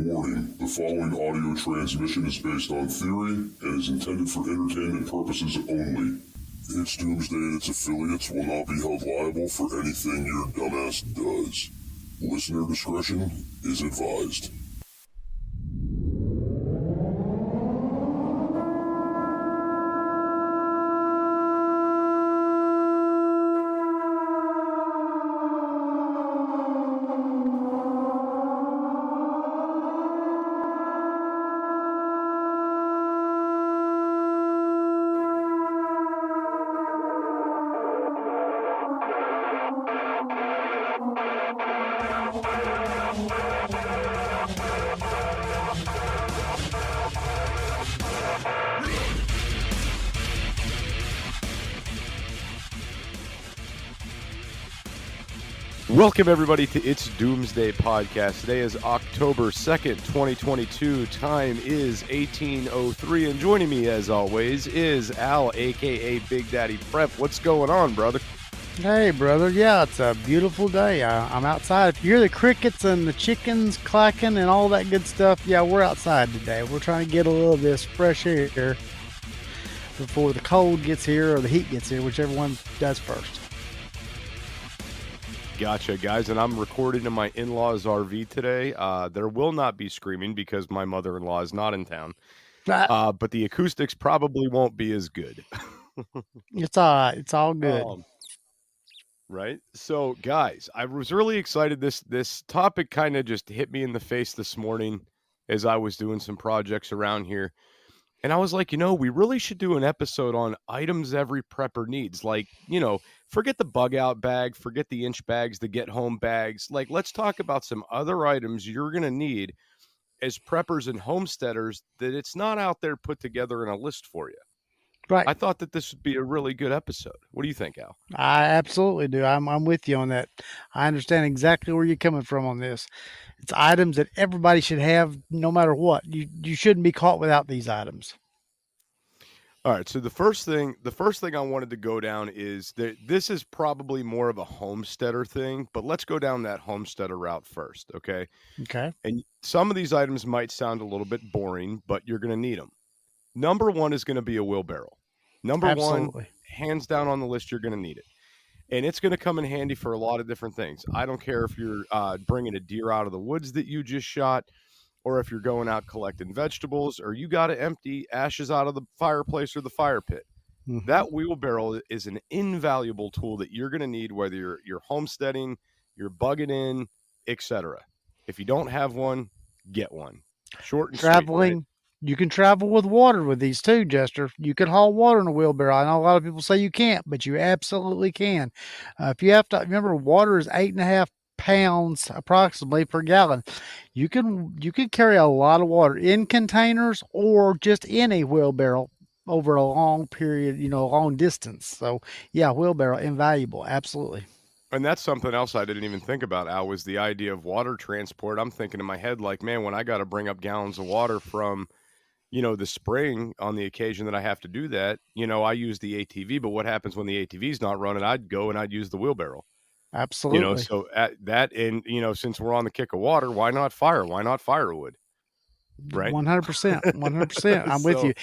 Warning, the following audio transmission is based on theory and is intended for entertainment purposes only. It's Doomsday and its affiliates will not be held liable for anything your dumbass does. Listener discretion is advised. Welcome, everybody, to It's Doomsday Podcast. Today is October 2nd, 2022. Time is 18:03, and joining me, as always, is Al, a.k.a. Big Daddy Prep. What's going on, brother? Hey, brother. Yeah, it's a beautiful day. I'm outside. If you hear the crickets and the chickens clacking and all that good stuff, yeah, we're outside today. We're trying to get a little of this fresh air before the cold gets here or the heat gets here, whichever one does first. Gotcha, guys, and I'm recording in my in-laws' RV today. There will not be screaming because my mother-in-law is not in town, but the acoustics probably won't be as good. It's all right. It's all good. Right? So, guys, I was really excited. This topic kind of just hit me in the face this morning as I was doing some projects around here. And I was like, we really should do an episode on items every prepper needs. Like, forget the bug out bag, forget the inch bags, the get home bags. Like, let's talk about some other items you're going to need as preppers and homesteaders that it's not out there put together in a list for you. Right. I thought that this would be a really good episode. What do you think, Al? I absolutely do. I'm with you on that. I understand exactly where you're coming from on this. It's items that everybody should have no matter what. You shouldn't be caught without these items. All right, so the first thing I wanted to go down is that this is probably more of a homesteader thing, but let's go down that homesteader route first, okay? Okay. And some of these items might sound a little bit boring, but you're going to need them. Number one is going to be a wheelbarrow. Number one, hands down on the list, you're going to need it. And it's going to come in handy for a lot of different things. I don't care if you're bringing a deer out of the woods that you just shot, or if you're going out collecting vegetables, or you got to empty ashes out of the fireplace or the fire pit. Mm-hmm. That wheelbarrow is an invaluable tool that you're going to need, whether you're homesteading, you're bugging in, etc. If you don't have one, get one. Short and traveling. Sweet, right? You can travel with water with these too, Jester. You can haul water in a wheelbarrow. I know a lot of people say you can't, but you absolutely can. If you have to remember, water is 8.5 pounds approximately per gallon. You can carry a lot of water in containers or just in a wheelbarrow over a long period, long distance. So yeah, wheelbarrow invaluable, absolutely. And that's something else I didn't even think about, Al, was the idea of water transport. I'm thinking in my head, like, man, when I got to bring up gallons of water from the spring on the occasion that I have to do that, I use the ATV, but what happens when the ATV's not running? I'd go and I'd use the wheelbarrow. Absolutely. So at that, and, since we're on the kick of water, why not fire? Why not firewood? Right. 100%. 100%. I'm with you.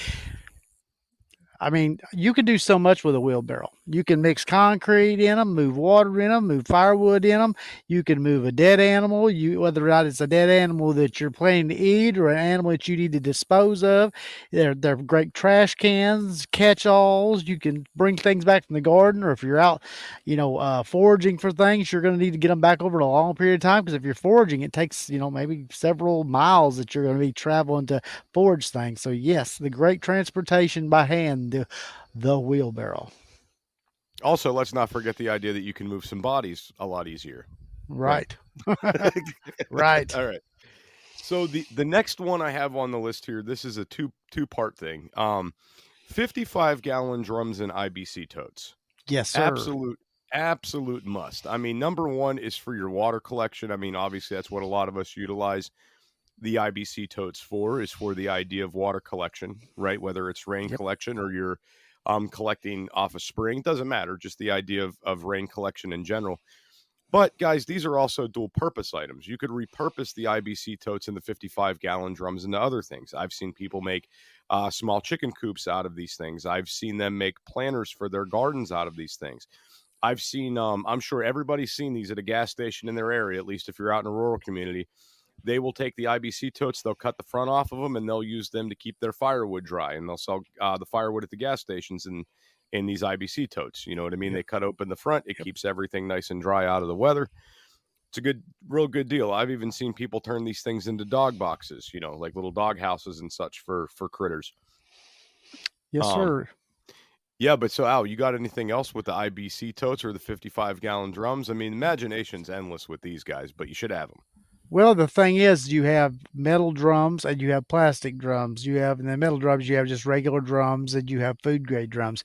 I mean, you can do so much with a wheelbarrow. You can mix concrete in them, move water in them, move firewood in them. You can move a dead animal, whether or not it's a dead animal that you're planning to eat or an animal that you need to dispose of. They're great trash cans, catch-alls. You can bring things back from the garden, or if you're out, foraging for things, you're going to need to get them back over a long period of time, because if you're foraging, it takes, maybe several miles that you're going to be traveling to forage things. So yes, the great transportation by hand, the wheelbarrow. Also, let's not forget the idea that you can move some bodies a lot easier. Right. Right. All right. So the next one I have on the list here, this is a two-part thing. 55-gallon drums and IBC totes. Yes, sir. Absolute must. I mean, number one is for your water collection. I mean, obviously that's what a lot of us utilize the IBC totes is for the idea of water collection, right? Whether it's rain collection or you're collecting off a spring, doesn't matter. Just the idea of rain collection in general. But guys, these are also dual purpose items. You could repurpose the IBC totes and the 55-gallon drums into other things. I've seen people make small chicken coops out of these things. I've seen them make planters for their gardens out of these things. I've seen, I'm sure everybody's seen these at a gas station in their area, at least if you're out in a rural community. They will take the IBC totes, they'll cut the front off of them, and they'll use them to keep their firewood dry. And they'll sell the firewood at the gas stations in these IBC totes. You know what I mean? Yep. They cut open the front. It keeps everything nice and dry out of the weather. It's a real good deal. I've even seen people turn these things into dog boxes, like little dog houses and such for critters. Yes, sir. Yeah, but so Al, you got anything else with the IBC totes or the 55-gallon drums? I mean, imagination's endless with these guys, but you should have them. Well, the thing is, you have metal drums and you have plastic drums. In the metal drums, you have just regular drums and you have food grade drums.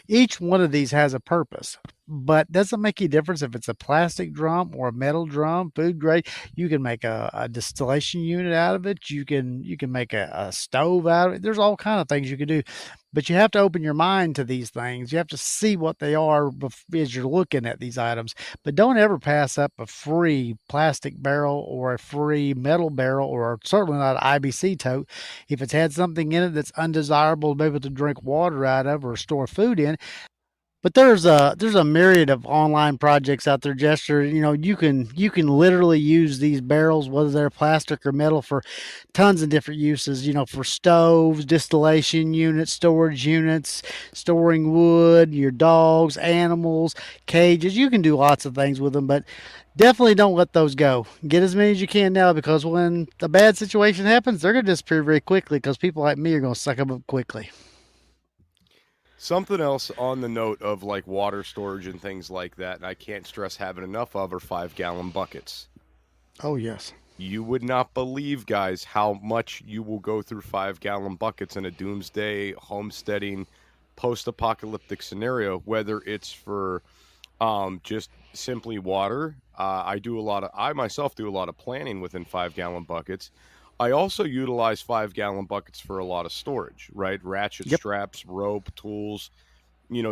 Each one of these has a purpose, but doesn't make any difference if it's a plastic drum or a metal drum, food grade. You can make a distillation unit out of it. You can make a stove out of it. There's all kind of things you can do. But you have to open your mind to these things. You have to see what they are as you're looking at these items. But don't ever pass up a free plastic barrel or a free metal barrel, or certainly not an IBC tote. If it's had something in it that's undesirable to be able to drink water out of or store food in. But there's a myriad of online projects out there, Jester. You can literally use these barrels, whether they're plastic or metal, for tons of different uses. For stoves, distillation units, storage units, storing wood, your dogs, animals, cages. You can do lots of things with them, but definitely don't let those go. Get as many as you can now, because when a bad situation happens, they're going to disappear very quickly, because people like me are going to suck them up quickly. Something else on the note of like water storage and things like that, and I can't stress having enough of, are 5-gallon buckets. Oh, yes. You would not believe, guys, how much you will go through 5-gallon buckets in a doomsday, homesteading, post-apocalyptic scenario, whether it's for just simply water. I myself do a lot of planning within 5-gallon buckets. I also utilize 5-gallon buckets for a lot of storage, right? Ratchet straps, rope, tools,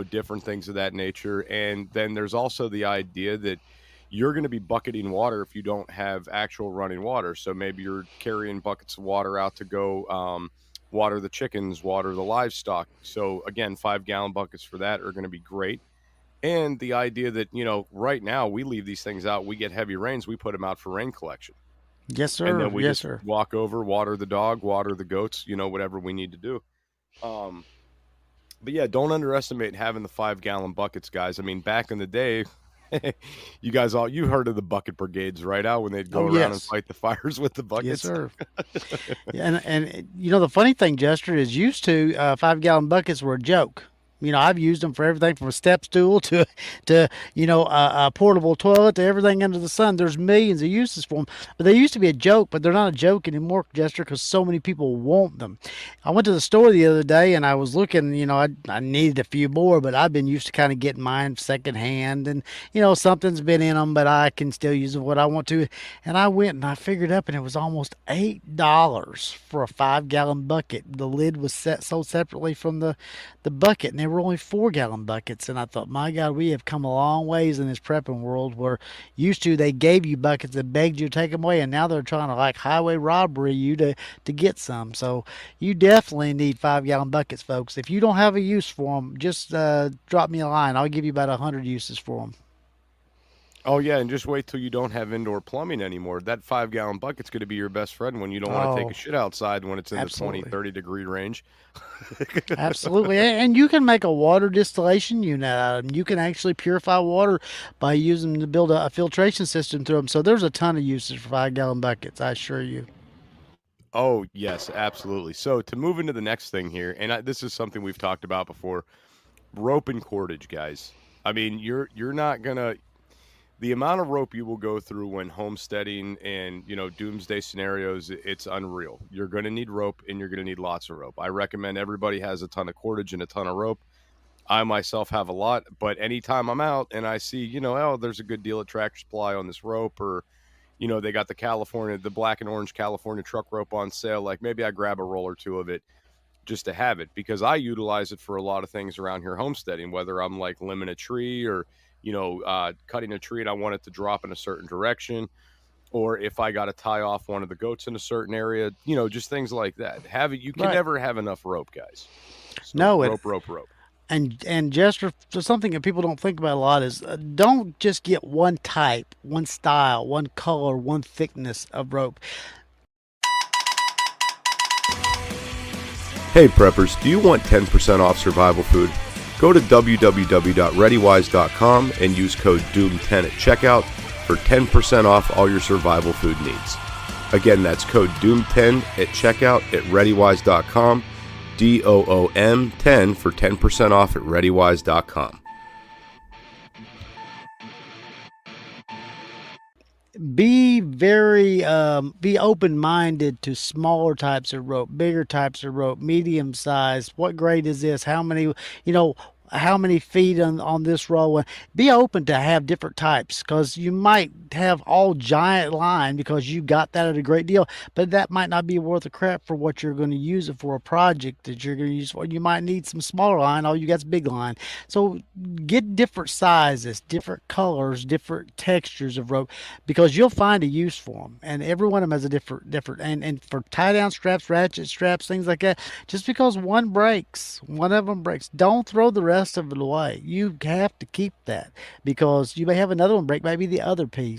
different things of that nature. And then there's also the idea that you're going to be bucketing water if you don't have actual running water. So maybe you're carrying buckets of water out to go water the chickens, water the livestock. So again, 5-gallon buckets for that are going to be great. And the idea that, right now we leave these things out, we get heavy rains, we put them out for rain collection. Yes, sir. And then we just walk over, water the dog, water the goats, whatever we need to do. But yeah, don't underestimate having the 5-gallon buckets, guys. I mean, back in the day, you heard of the bucket brigades, right, Al, when they'd go around and fight the fires with the buckets? Yes, sir. and the funny thing, Jester, is used to 5-gallon buckets were a joke. I've used them for everything from a step stool to a portable toilet to everything under the sun. There's millions of uses for them. But they used to be a joke, but they're not a joke anymore, Jester, because so many people want them. I went to the store the other day and I was looking, I needed a few more, but I've been used to kind of getting mine secondhand, and, something's been in them, but I can still use what I want to. And I went and I figured up, and it was almost $8 for a 5-gallon bucket. The lid was sold separately from the bucket, and they were only 4-gallon buckets. And I thought, my God, we have come a long ways in this prepping world, where used to they gave you buckets and begged you to take them away, and now they're trying to like highway robbery you to get some. So you definitely need 5-gallon buckets, folks. If you don't have a use for them, just drop me a line. I'll give you about 100 uses for them. Oh, yeah, and just wait till you don't have indoor plumbing anymore. That 5-gallon bucket's going to be your best friend when you don't want to take a shit outside when it's in the 20, 30-degree range. Absolutely. And you can make a water distillation unit out of them. You can actually purify water by using them to build a filtration system through them. So there's a ton of uses for 5-gallon buckets, I assure you. Oh, yes, absolutely. So to move into the next thing here, and this is something we've talked about before, rope and cordage, guys. I mean, you're not going to... The amount of rope you will go through when homesteading and, doomsday scenarios, it's unreal. You're going to need rope, and you're going to need lots of rope. I recommend everybody has a ton of cordage and a ton of rope. I myself have a lot, but anytime I'm out and I see, there's a good deal at Tractor Supply on this rope, or, they got the black and orange California truck rope on sale, like maybe I grab a roll or two of it just to have it, because I utilize it for a lot of things around here homesteading, whether I'm like limbing a tree or, cutting a tree and I want it to drop in a certain direction, or if I got to tie off one of the goats in a certain area, just things like that. You can never have enough rope, guys. So No, rope. And Jester, something that people don't think about a lot is don't just get one type, one style, one color, one thickness of rope. Hey preppers, do you want 10% off survival food? Go to www.readywise.com and use code DOOM10 at checkout for 10% off all your survival food needs. Again, that's code DOOM10 at checkout at readywise.com, DOOM10 for 10% off at readywise.com. Be be open-minded to smaller types of rope, bigger types of rope, medium size. What grade is this? How many, how many feet on this roll? Be open to have different types, because you might have all giant line because you got that at a great deal, but that might not be worth a crap for what you're going to use it for, a project that you're going to use for. You might need some smaller line. All you got's big line. So get different sizes, different colors, different textures of rope, because you'll find a use for them, and every one of them has a different and for tie down straps, ratchet straps, things like that. Just because one of them breaks, don't throw the rest of it away. You have to keep that, because you may have another one break, maybe the other piece,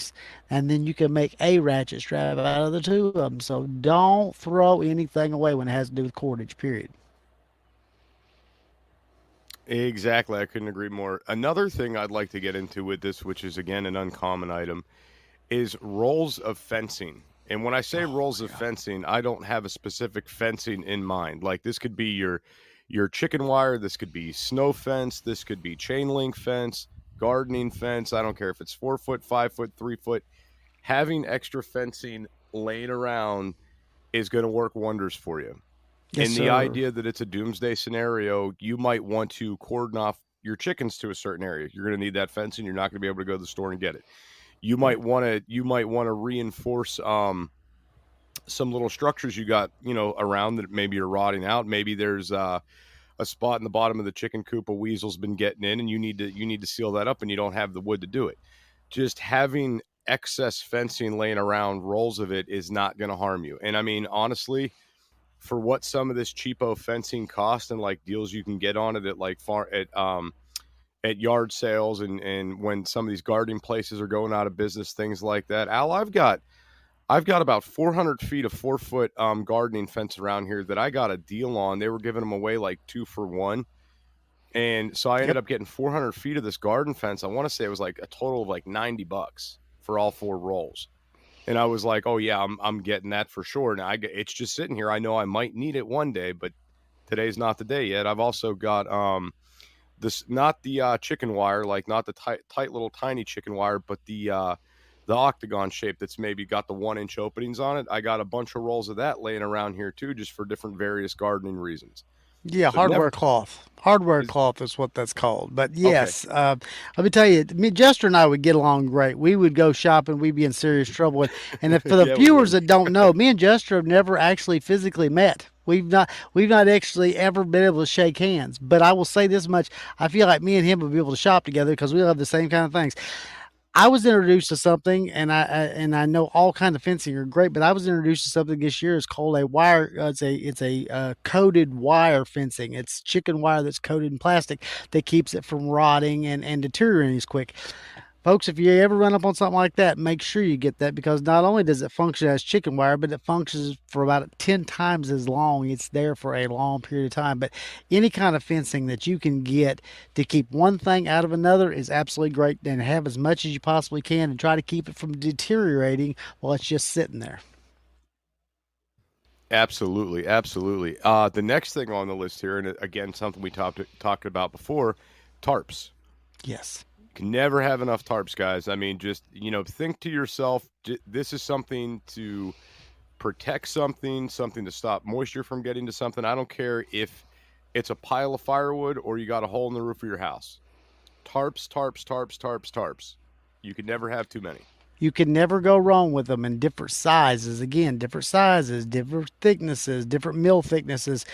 and then you can make a ratchet strap out of the two of them. So don't throw anything away when it has to do with cordage, period. Exactly. I couldn't agree more. Another thing I'd like to get into with this, which is again an uncommon item, is rolls of fencing. And when I say rolls of fencing, I don't have a specific fencing in mind. Like, this could be your chicken wire, this could be snow fence, this could be chain link fence, gardening fence. I don't care if it's 4 foot, 5 foot, 3 foot. Having extra fencing laying around is going to work wonders for you. Yes, And the idea that it's a doomsday scenario, you might want to cordon off your chickens to a certain area. You're going to need that fencing. You're not going to be able to go to the store and get it. You might want to reinforce some little structures you got, around that maybe are rotting out. Maybe there's a spot in the bottom of the chicken coop a weasel's been getting in, and you need to seal that up, and you don't have the wood to do it. Just having excess fencing laying around, rolls of it, is not going to harm you. And I mean, honestly, for what some of this cheapo fencing costs and like deals you can get on it at like at yard sales and when some of these gardening places are going out of business, things like that. Al, I've got about 400 feet of 4 foot gardening fence around here that I got a deal on. They were giving them away like 2 for 1. And so I ended up getting 400 feet of this garden fence. I want to say it was like a total of like $90 for all 4 rolls. And I was like, oh yeah, I'm getting that for sure. Now it's just sitting here. I know I might need it one day, but today's not the day yet. I've also got this, not the chicken wire, like not the tight little tiny chicken wire, but the octagon shape that's maybe got the 1-inch openings on it. I got a bunch of rolls of that laying around here too, just for different various gardening reasons. Yeah, so hardware cloth. Hardware cloth is what that's called. But yes, okay. Let me tell you, Jester and I would get along great. We would go shopping. We'd be in serious trouble. And if, for the viewers that don't know, me and Jester have never actually physically met. We've not actually ever been able to shake hands. But I will say this much: I feel like me and him would be able to shop together because we love the same kind of things. I was introduced to something, and I know all kinds of fencing are great, but I was introduced to something this year. It's called a wire. It's a coated wire fencing. It's chicken wire that's coated in plastic that keeps it from rotting and deteriorating as quick. Folks, if you ever run up on something like that, make sure you get that, because not only does it function as chicken wire, but it functions for about 10 times as long. It's there for a long period of time. But any kind of fencing that you can get to keep one thing out of another is absolutely great, and have as much as you possibly can and try to keep it from deteriorating while it's just sitting there. Absolutely. The next thing on the list here, and again, something we talked about before, tarps. Yes. Can never have enough tarps, guys. I mean, just, think to yourself, this is something to protect something to stop moisture from getting to something. I don't care if it's a pile of firewood or you got a hole in the roof of your house. Tarps. You can never have too many. You can never go wrong with them in different sizes. Again, different sizes, different thicknesses, different mill thicknesses.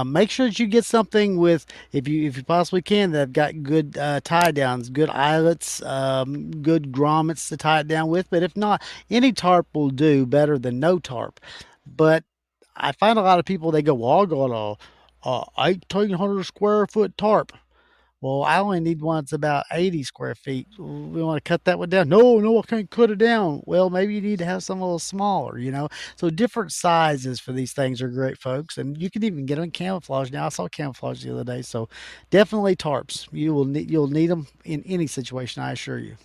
Make sure that you get something with, if you possibly can, that have got good tie downs, good eyelets, good grommets to tie it down with. But if not, any tarp will do better than no tarp. But I find a lot of people, they go, well, I got a 1,800 square foot tarp. Well, I only need one that's about 80 square feet. We want to cut that one down. No, no, I can't cut it down. Well, maybe you need to have some a little smaller. So different sizes for these things are great, folks. And you can even get them in camouflage now. I saw camouflage the other day. So definitely tarps. You'll need them in any situation, I assure you.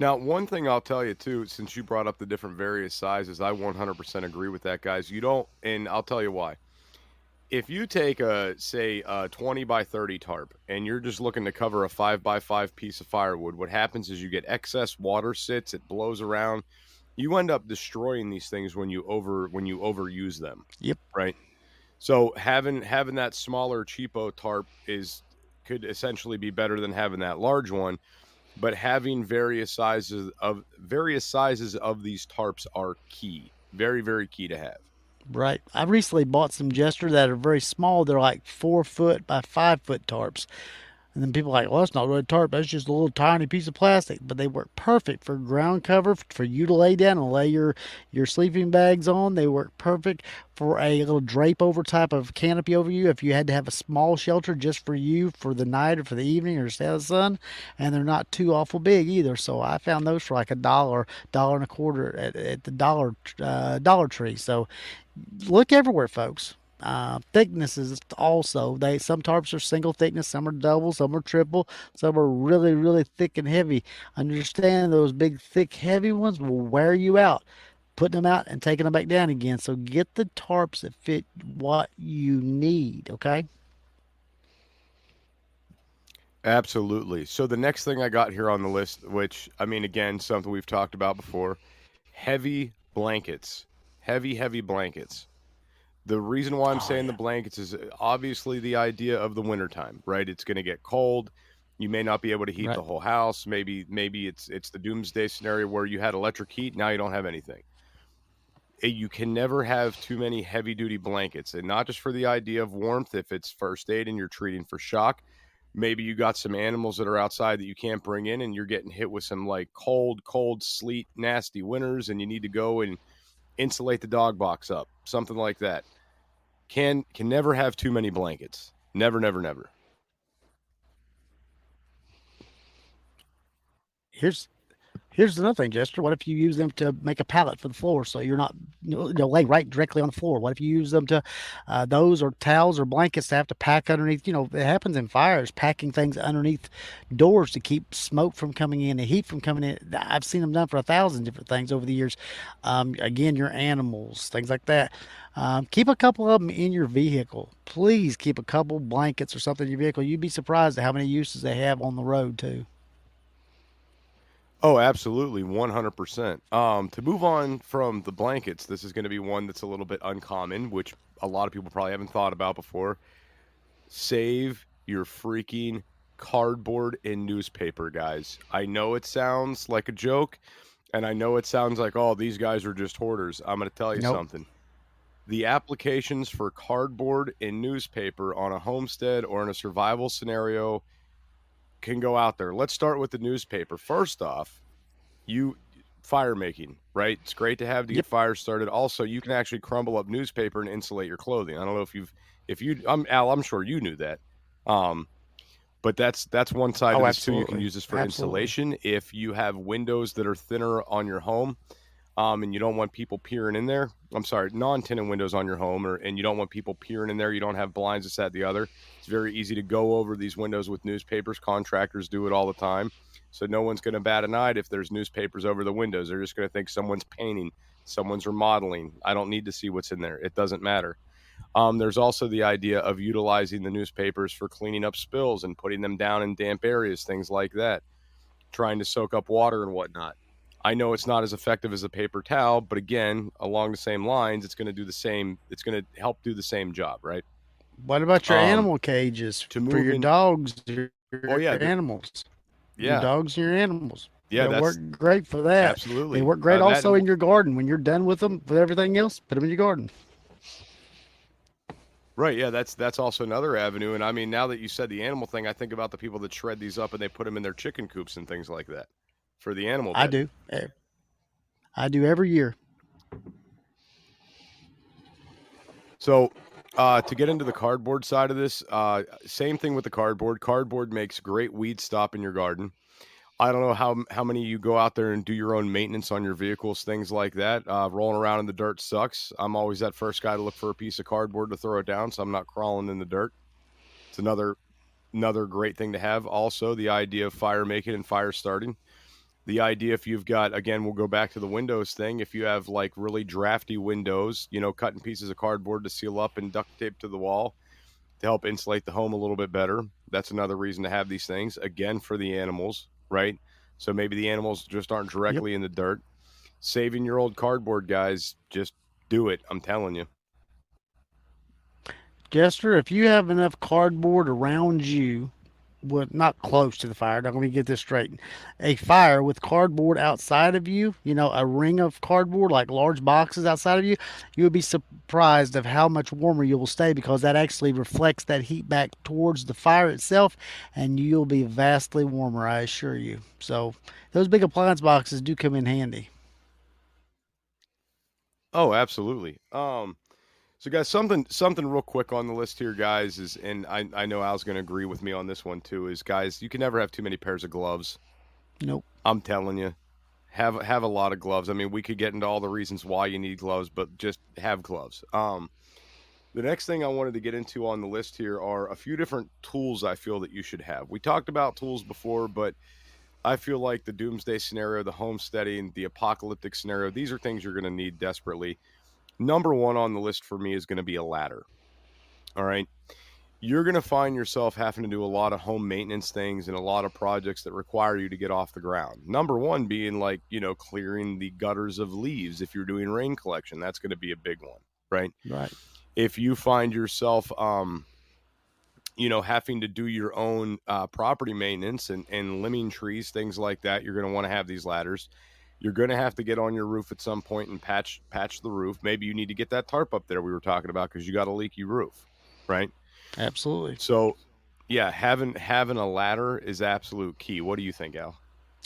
Now, one thing I'll tell you too, since you brought up the different various sizes, I 100% agree with that, guys. You don't, and I'll tell you why. If you take say a 20 by 30 tarp and you're just looking to cover a 5 by 5 piece of firewood, what happens is you get excess water sits, it blows around. You end up destroying these things when you overuse them. Yep. Right? So having that smaller cheapo tarp could essentially be better than having that large one, but having various sizes of these tarps are key. Very, very key to have. Right. I recently bought some Jester that are very small. They're like 4 foot by 5 foot tarps. And then people are like, well, that's not really a tarp. That's just a little tiny piece of plastic. But they work perfect for ground cover, for you to lay down and lay your sleeping bags on. They work perfect for a little drape over type of canopy over you if you had to have a small shelter just for you for the night or for the evening or stay out of the sun. And they're not too awful big either. So I found those for like $1, $1.25 at the Dollar Tree. So look everywhere, folks. Thicknesses also. Some tarps are single thickness, some are double, some are triple, some are really, really thick and heavy. Understand those big, thick, heavy ones will wear you out. Putting them out and taking them back down again. So get the tarps that fit what you need. Okay. Absolutely. So the next thing I got here on the list, which I mean, again, something we've talked about before, heavy blankets. Heavy, heavy blankets. The reason why I'm Oh saying the yeah. blankets is obviously the idea of the wintertime, right? It's going to get cold. You may not be able to heat Right. the whole house. Maybe it's the doomsday scenario where you had electric heat, now you don't have anything. You can never have too many heavy duty blankets, and not just for the idea of warmth. If it's first aid and you're treating for shock, maybe you got some animals that are outside that you can't bring in and you're getting hit with some like cold sleet nasty winters and you need to go and insulate the dog box up, something like that. Can never have too many blankets. Never, never, never. Here's Here's another thing, Jester. What if you use them to make a pallet for the floor so you're not lay right directly on the floor? What if you use them to those or towels or blankets to have to pack underneath? It happens in fires, packing things underneath doors to keep smoke from coming in and heat from coming in. I've seen them done for 1,000 different things over the years. Again, your animals, things like that. Keep a couple of them in your vehicle. Please keep a couple blankets or something in your vehicle. You'd be surprised at how many uses they have on the road too. Oh, absolutely, 100%. To move on from the blankets, this is going to be one that's a little bit uncommon, which a lot of people probably haven't thought about before. Save your freaking cardboard and newspaper, guys. I know it sounds like a joke, and I know it sounds like, oh, these guys are just hoarders. I'm going to tell you Nope. something. The applications for cardboard and newspaper on a homestead or in a survival scenario can go out there. Let's start with the newspaper. First off, you fire making, right? It's great to have to get Yep. fires started. Also, you can actually crumble up newspaper and insulate your clothing. I don't know if you Al, I'm sure you knew that. Um, but that's one side Oh, of this too. You can absolutely. use this for Absolutely. insulation. If you have windows that are thinner on your home, and you don't want people peering in there. I'm sorry, non-tenant windows on your home, and you don't want people peering in there. You don't have blinds, this, that, the other. It's very easy to go over these windows with newspapers. Contractors do it all the time, so no one's going to bat an eye if there's newspapers over the windows. They're just going to think someone's painting, someone's remodeling. I don't need to see what's in there. It doesn't matter. There's also the idea of utilizing the newspapers for cleaning up spills and putting them down in damp areas, things like that, trying to soak up water and whatnot. I know it's not as effective as a paper towel, but again, along the same lines, it's going to do the same. It's going to help do the same job, right? What about your Um, animal cages to for move your in. dogs, Oh your yeah, animals? Your yeah, dogs and your animals. Yeah, They'll that's work great for that. absolutely They work great that. also in your garden. When you're done with them, with everything else, put them in your garden. Right, yeah, that's also another avenue. And I mean, now that you said the animal thing, I think about the people that shred these up and they put them in their chicken coops and things like that for the animal I bedding. do. I do every year. So, to get into the cardboard side of this, same thing with the cardboard. Cardboard makes great weed stop in your garden. I don't know how many you go out there and do your own maintenance on your vehicles, things like that. Rolling around in the dirt sucks. I'm always that first guy to look for a piece of cardboard to throw it down, so I'm not crawling in the dirt. It's another great thing to have. Also, the idea of fire making and fire starting. The idea, if you've got, again, we'll go back to the windows thing. If you have like really drafty windows, cutting pieces of cardboard to seal up and duct tape to the wall to help insulate the home a little bit better. That's another reason to have these things, again, for the animals, right? So maybe the animals just aren't Yep. directly in the dirt. Saving your old cardboard, guys, just do it. I'm telling you. Jester, if you have enough cardboard around you, well, not close to the fire. Now, let me get this straight. A fire with cardboard outside of you, a ring of cardboard, like large boxes outside of you, you would be surprised of how much warmer you will stay because that actually reflects that heat back towards the fire itself, and you'll be vastly warmer, I assure you. So, those big appliance boxes do come in handy. Oh, absolutely. So guys, something real quick on the list here, guys, is, and I know Al's going to agree with me on this one too, is guys, you can never have too many pairs of gloves. Nope. I'm telling you, have a lot of gloves. I mean, we could get into all the reasons why you need gloves, but just have gloves. The next thing I wanted to get into on the list here are a few different tools I feel that you should have. We talked about tools before, but I feel like the doomsday scenario, the homesteading, the apocalyptic scenario, these are things you're going to need desperately. Number one on the list for me is going to be a ladder. All right. You're going to find yourself having to do a lot of home maintenance things and a lot of projects that require you to get off the ground. Number one being like, clearing the gutters of leaves. If you're doing rain collection, that's going to be a big one, right? Right. If you find yourself, having to do your own property maintenance and limbing trees, things like that, you're going to want to have these ladders. You're going to have to get on your roof at some point and patch the roof. Maybe you need to get that tarp up there we were talking about because you got a leaky roof, right? Absolutely. So, yeah, having a ladder is absolute key. What do you think, Al?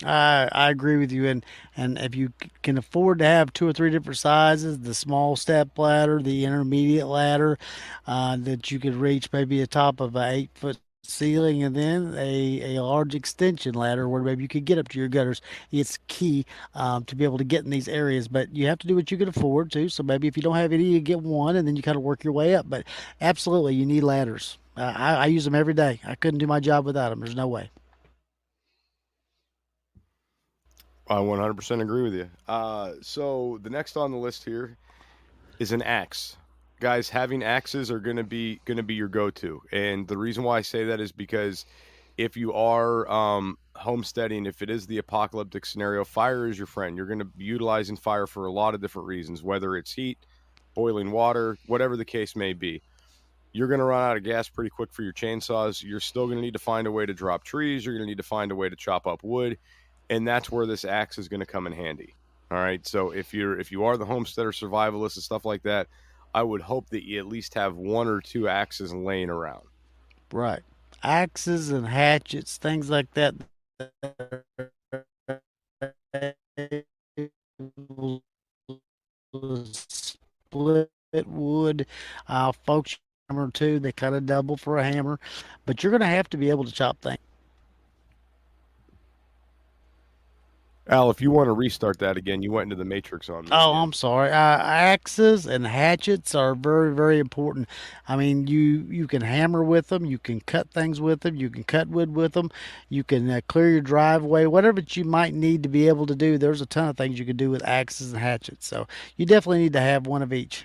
I agree with you, and if you can afford to have two or three different sizes, the small step ladder, the intermediate ladder, that you could reach maybe the top of an 8 foot ceiling, and then a large extension ladder where maybe you could get up to your gutters. It's key to be able to get in these areas, but you have to do what you can afford to. So maybe if you don't have any, you get one, and then you kind of work your way up. But absolutely, you need ladders. I use them every day. I couldn't do my job without them. There's no way. I 100% agree with you. So the next on the list here is an axe. Guys, having axes are gonna be your go-to, and the reason why I say that is because if you are homesteading, if it is the apocalyptic scenario, fire is your friend. You're going to be utilizing fire for a lot of different reasons, whether it's heat, boiling water, whatever the case may be. You're going to run out of gas pretty quick for your chainsaws. You're still going to need to find a way to drop trees. You're going to need to find a way to chop up wood, and that's where this axe is going to come in handy. All right. So if you are the homesteader survivalist and stuff like that, I would hope that you at least have one or two axes laying around. Right. Axes and hatchets, things like that. Split wood. Folks, hammer too. They kind of double for a hammer, but you're going to have to be able to chop things. Al, if you want to restart that again, you went into the matrix on me. Oh, I'm sorry. Axes and hatchets are very, very important. I mean, you can hammer with them, you can cut things with them, you can cut wood with them, you can clear your driveway, whatever that you might need to be able to do. There's a ton of things you can do with axes and hatchets. So you definitely need to have one of each.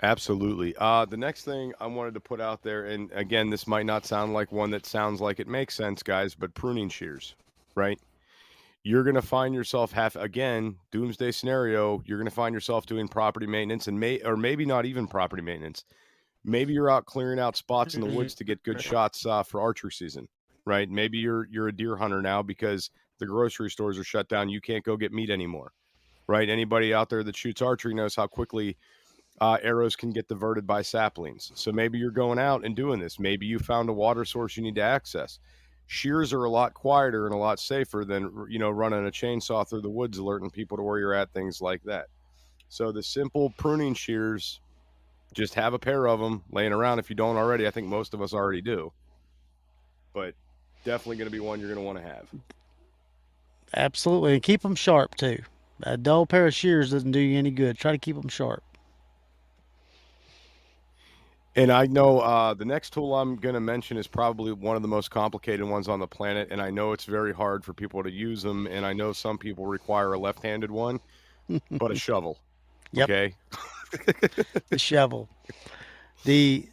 Absolutely. The next thing I wanted to put out there, and again, this might not sound like one that sounds like it makes sense, guys, but pruning shears, right? You're going to find yourself again, doomsday scenario, you're going to find yourself doing property maintenance and or maybe not even property maintenance. Maybe you're out clearing out spots in the woods to get good shots for archery season. right? Maybe you're a deer hunter now because the grocery stores are shut down. You can't go get meat anymore, right? Anybody out there that shoots archery knows how quickly arrows can get diverted by saplings. So maybe you're going out and doing this. Maybe you found a water source you need to access. Shears are a lot quieter and a lot safer than running a chainsaw through the woods, alerting people to where you're at, things like that. So the simple pruning shears, just have a pair of them laying around if you don't already. I think most of us already do, but definitely going to be one you're going to want to have. Absolutely, and keep them sharp too. A dull pair of shears doesn't do you any good. Try to keep them sharp. And I know the next tool I'm going to mention is probably one of the most complicated ones on the planet, and I know it's very hard for people to use them, and I know some people require a left-handed one, but a shovel. Yep. Okay. The shovel. The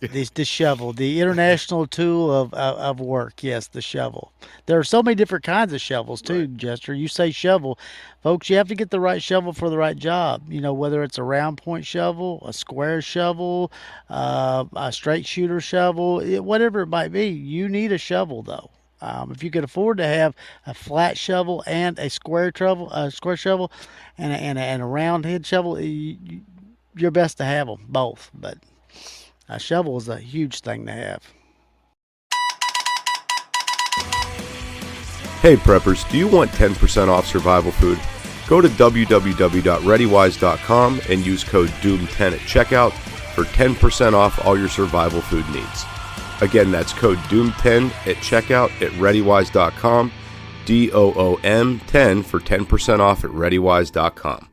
shovel, the international tool of work. Yes, the shovel. There are so many different kinds of shovels too, right. Jester. You say shovel, folks. You have to get the right shovel for the right job. Whether it's a round point shovel, a square shovel, a straight shooter shovel, whatever it might be. You need a shovel though. If you could afford to have a flat shovel and a square shovel, and a round head shovel, you're best to have them both. But a shovel is a huge thing to have. Hey preppers, do you want 10% off survival food? Go to www.readywise.com and use code DOOM10 at checkout for 10% off all your survival food needs. Again, that's code DOOM10 at checkout at readywise.com, DOOM10 for 10% off at readywise.com.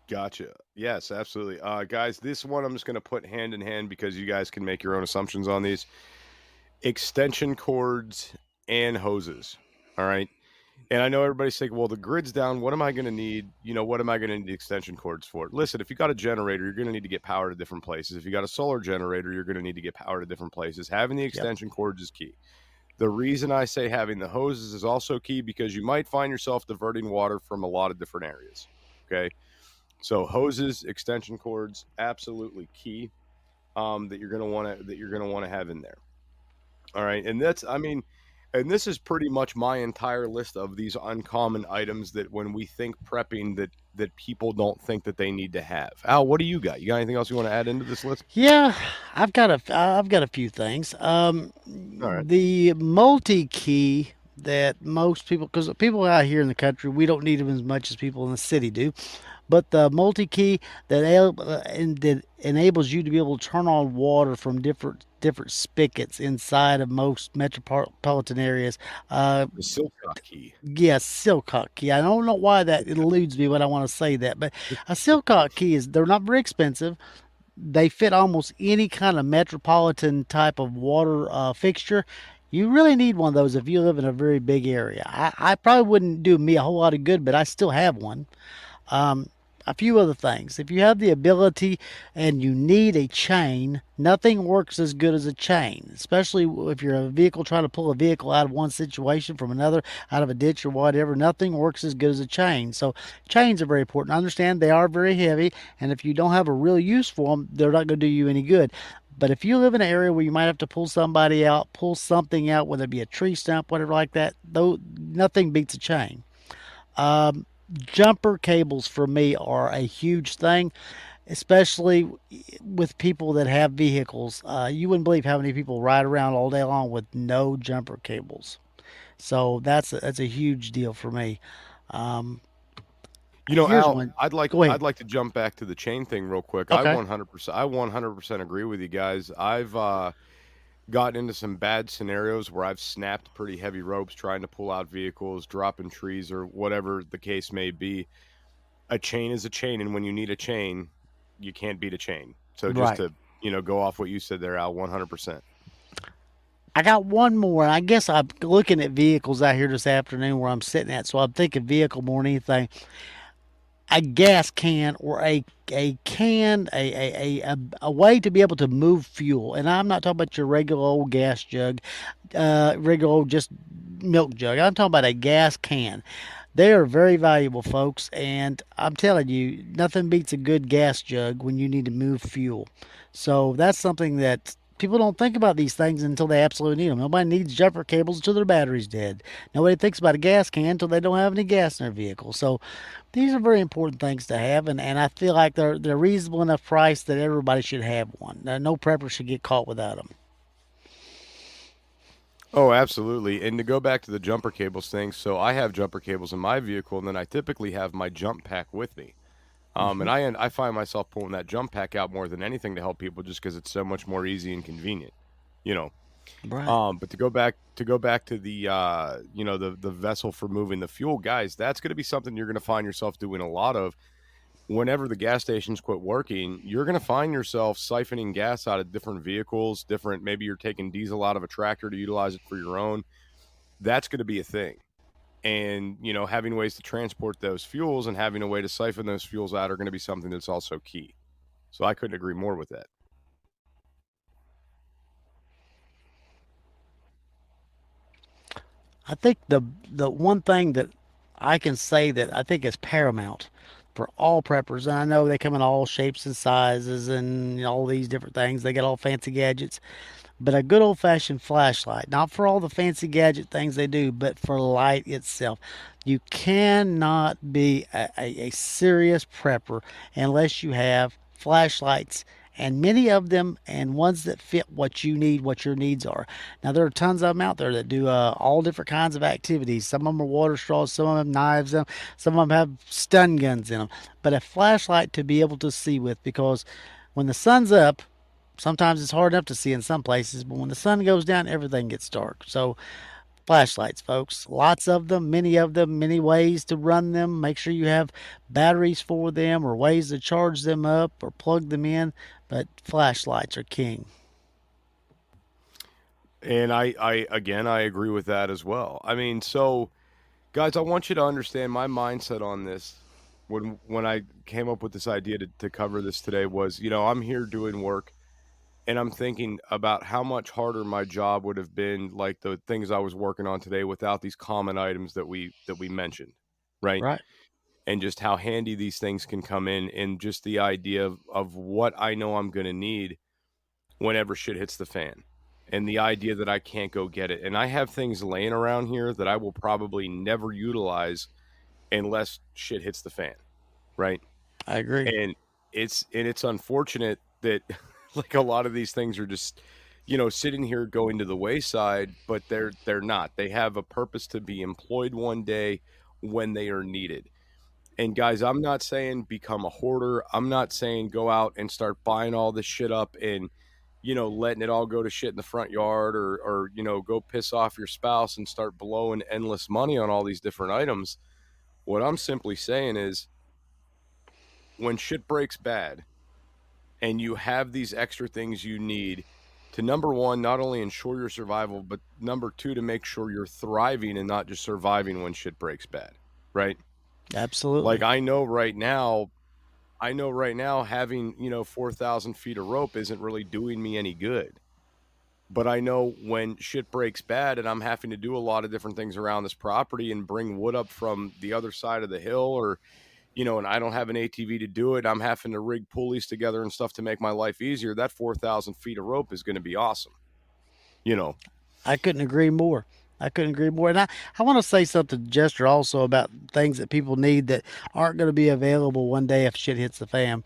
Gotcha. Yes, absolutely. Guys, this one I'm just going to put hand in hand because you guys can make your own assumptions on these. Extension cords and hoses. All right. And I know everybody's thinking, well, the grid's down. What am I going to need? What am I going to need extension cords for? Listen, if you got a generator, you're going to need to get power to different places. If you got a solar generator, you're going to need to get power to different places. Having the extension cords is key. The reason I say having the hoses is also key because you might find yourself diverting water from a lot of different areas. Okay. So hoses, extension cords, absolutely key that you're going to want to have in there. All right, and this is pretty much my entire list of these uncommon items that when we think prepping that people don't think that they need to have. Al, what do you got? You got anything else you want to add into this list? Yeah, I've got a few things. All right. The multi-key that most people, because people out here in the country, we don't need them as much as people in the city do. But the multi-key that enables you to be able to turn on water from different spigots inside of most metropolitan areas. The Silcock key. Yes, Silcock key. I don't know why that eludes me when I want to say that, but a Silcock key they're not very expensive. They fit almost any kind of metropolitan type of water fixture. You really need one of those if you live in a very big area. I probably wouldn't do me a whole lot of good, but I still have one. A few other things. If you have the ability and you need a chain, nothing works as good as a chain, especially if you're a vehicle trying to pull a vehicle out of one situation from another, out of a ditch or whatever. Nothing works as good as a chain. So chains are very important. I understand they are very heavy, and if you don't have a real use for them, they're not going to do you any good. But if you live in an area where you might have to pull somebody out, pull something out, whether it be a tree stump, whatever like that, though, nothing beats a chain. Jumper cables for me are a huge thing, especially with people that have vehicles. You wouldn't believe how many people ride around all day long with no jumper cables. So that's a huge deal for me. Al, I'd like to jump back to the chain thing real quick. Okay. I 100% agree with you guys. I've gotten into some bad scenarios where I've snapped pretty heavy ropes trying to pull out vehicles, dropping trees, or whatever the case may be. A chain is a chain, and when you need a chain, you can't beat a chain. So just to go off what you said there, Al, 100%. I got one more. I guess I'm looking at vehicles out here this afternoon where I'm sitting at, so I'm thinking vehicle more than anything. A gas can or a way to be able to move fuel. And I'm not talking about your regular old gas jug, regular old just milk jug. I'm talking about a gas can. They are very valuable, folks. And I'm telling you, nothing beats a good gas jug when you need to move fuel. So that's something that People don't think about these things until they absolutely need them. Nobody needs jumper cables until their battery's dead. Nobody thinks about a gas can until they don't have any gas in their vehicle. So these are very important things to have, and I feel like they're reasonable enough price that everybody should have one. No prepper should get caught without them. Oh, absolutely. And to go back to the jumper cables thing, so I have jumper cables in my vehicle, and then I typically have my jump pack with me. And Hmm. I find myself pulling that jump pack out more than anything to help people, just because it's so much more easy and convenient, you know. Right. But to go back to the the vessel for moving the fuel, guys, that's going to be something you're going to find yourself doing a lot of whenever the gas stations quit working. You're going to find yourself siphoning gas out of different vehicles, different. Maybe you're taking diesel out of a tractor to utilize it for your own. That's going to be a thing. And having ways to transport those fuels and having a way to siphon those fuels out are going to be something that's also key. So I couldn't agree more with that. I think the one thing that I can say that I think is paramount for all preppers, and I know they come in all shapes and sizes and all these different things. They get all fancy gadgets, but a good old fashioned flashlight, not for all the fancy gadget things they do, but for light itself. You cannot be a serious prepper unless you have flashlights, and many of them and ones that fit what you need, what your needs are. Now, there are tons of them out there that do all different kinds of activities. Some of them are water straws, some of them knives, some of them have stun guns in them. But a flashlight to be able to see with, because when the sun's up, sometimes it's hard enough to see in some places, but when the sun goes down, everything gets dark. So, flashlights, folks, lots of them, many ways to run them. Make sure you have batteries for them or ways to charge them up or plug them in. But flashlights are king. And I again, I agree with that as well. I mean, so guys, I want you to understand my mindset on this. When I came up with this idea to cover this today was, I'm here doing work, and I'm thinking about how much harder my job would have been, like the things I was working on today, without these common items that we mentioned, right? Right. And just how handy these things can come in, and just the idea of what I know I'm going to need whenever shit hits the fan. And the idea that I can't go get it. And I have things laying around here that I will probably never utilize unless shit hits the fan, right? I agree. And it's unfortunate that like a lot of these things are just sitting here going to the wayside, but they're not. They have a purpose to be employed one day when they are needed. And guys, I'm not saying become a hoarder. I'm not saying go out and start buying all this shit up and letting it all go to shit in the front yard, or go piss off your spouse and start blowing endless money on all these different items. What I'm simply saying is, when shit breaks bad and you have these extra things you need to, number one, not only ensure your survival, but number two, to make sure you're thriving and not just surviving when shit breaks bad, right? Like Absolutely. I know right now having 4,000 feet of rope isn't really doing me any good. But I know when shit breaks bad and I'm having to do a lot of different things around this property and bring wood up from the other side of the hill, or and I don't have an ATV to do it, I'm having to rig pulleys together and stuff to make my life easier. That 4,000 feet of rope is going to be awesome. You know, I couldn't agree more. I couldn't agree more. And I want to say something to Jester also about things that people need that aren't going to be available one day if shit hits the fan.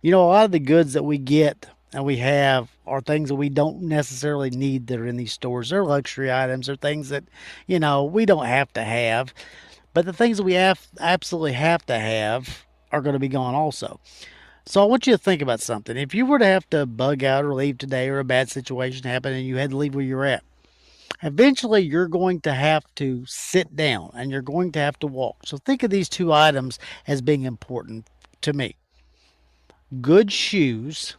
A lot of the goods that we get and we have are things that we don't necessarily need that are in these stores. They're luxury items. They're things that, we don't have to have. But the things that we absolutely have to have are going to be gone also. So I want you to think about something. If you were to have to bug out or leave today, or a bad situation happened and you had to leave where you're at, eventually you're going to have to sit down and you're going to have to walk. So think of these two items as being important to me: good shoes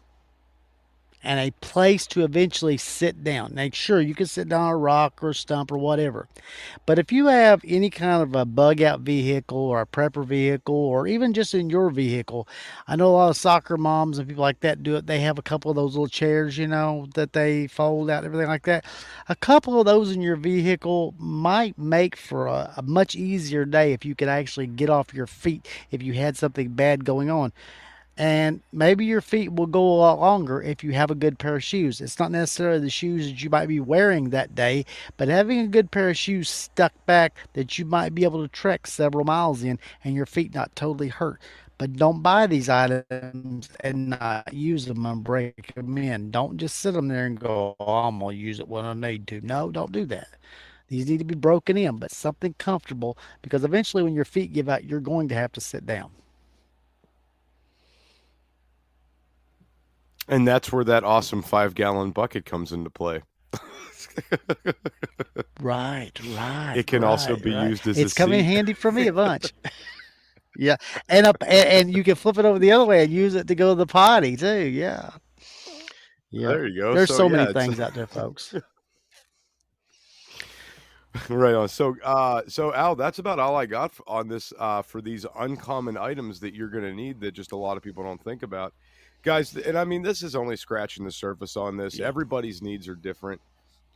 and a place to eventually sit down. Make sure you can sit down on a rock or a stump or whatever. But if you have any kind of a bug out vehicle or a prepper vehicle, or even just in your vehicle, I know a lot of soccer moms and people like that do it. They have a couple of those little chairs, that they fold out and everything like that. A couple of those in your vehicle might make for a much easier day if you could actually get off your feet if you had something bad going on. And maybe your feet will go a lot longer if you have a good pair of shoes. It's not necessarily the shoes that you might be wearing that day, but having a good pair of shoes stuck back that you might be able to trek several miles in and your feet not totally hurt. But don't buy these items and not use them and break them in. Don't just sit them there and go, oh, I'm going to use it when I need to. No, don't do that. These need to be broken in, but something comfortable, because eventually when your feet give out, you're going to have to sit down. And that's where that awesome 5-gallon bucket comes into play. Right. It can also be used as it's a come in seat. handy for me a bunch. Yeah, and you can flip it over the other way and use it to go to the potty too. Yeah, yeah. There you go. There's so many it's things out there, folks. right on. So Al, that's about all I got on this for these uncommon items that you're going to need that just a lot of people don't think about, guys. And I mean, this is only scratching the surface on this. Yeah. Everybody's needs are different.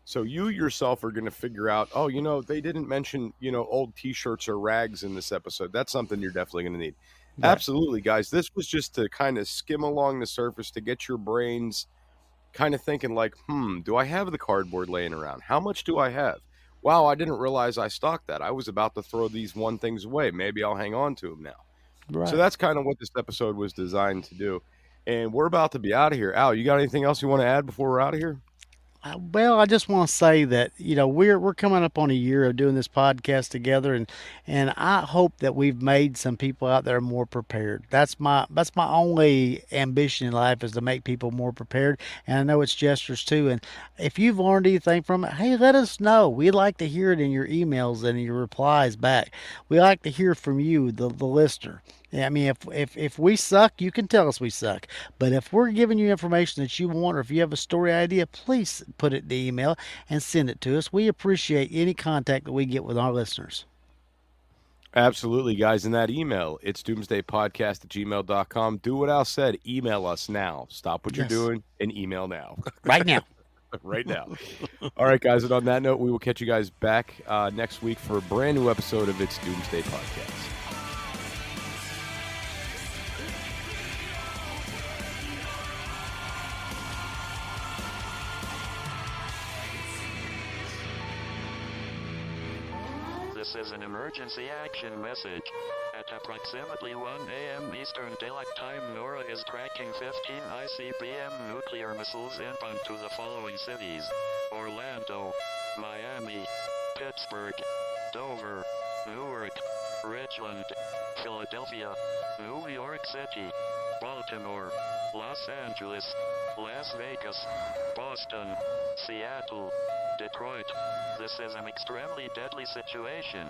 So you yourself are going to figure out, oh, they didn't mention, old T-shirts or rags in this episode. That's something you're definitely going to need. Right. Absolutely, guys. This was just to kind of skim along the surface to get your brains kind of thinking like, do I have the cardboard laying around? How much do I have? Wow, I didn't realize I stocked that. I was about to throw these one things away. Maybe I'll hang on to them now. Right. So that's kind of what this episode was designed to do. And we're about to be out of here. Al, you got anything else you want to add before we're out of here? Well, I just want to say that we're coming up on a year of doing this podcast together, and I hope that we've made some people out there more prepared. That's my only ambition in life, is to make people more prepared, and I know it's Jester's too. And if you've learned anything from it, hey, let us know. We'd like to hear it in your emails and your replies back. We like to hear from you, the listener. I mean, if we suck, you can tell us we suck. But if we're giving you information that you want, or if you have a story idea, please put it in the email and send it to us. We appreciate any contact that we get with our listeners. Absolutely, guys. In that email, it's doomsdaypodcast@gmail.com. Do what Al said. Email us now. Stop what you're doing and email now. Right now. Right now. All right, guys. And on that note, we will catch you guys back next week for a brand new episode of It's Doomsday Podcast. This is an emergency action message. At approximately 1 a.m. Eastern Daylight Time, NORAD is tracking 15 ICBM nuclear missiles inbound to the following cities: Orlando, Miami, Pittsburgh, Dover, Newark, Richland, Philadelphia, New York City, Baltimore, Los Angeles, Las Vegas, Boston, Seattle, Detroit. This is an extremely deadly situation.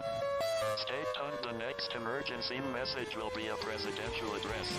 Stay tuned. The next emergency message will be a presidential address.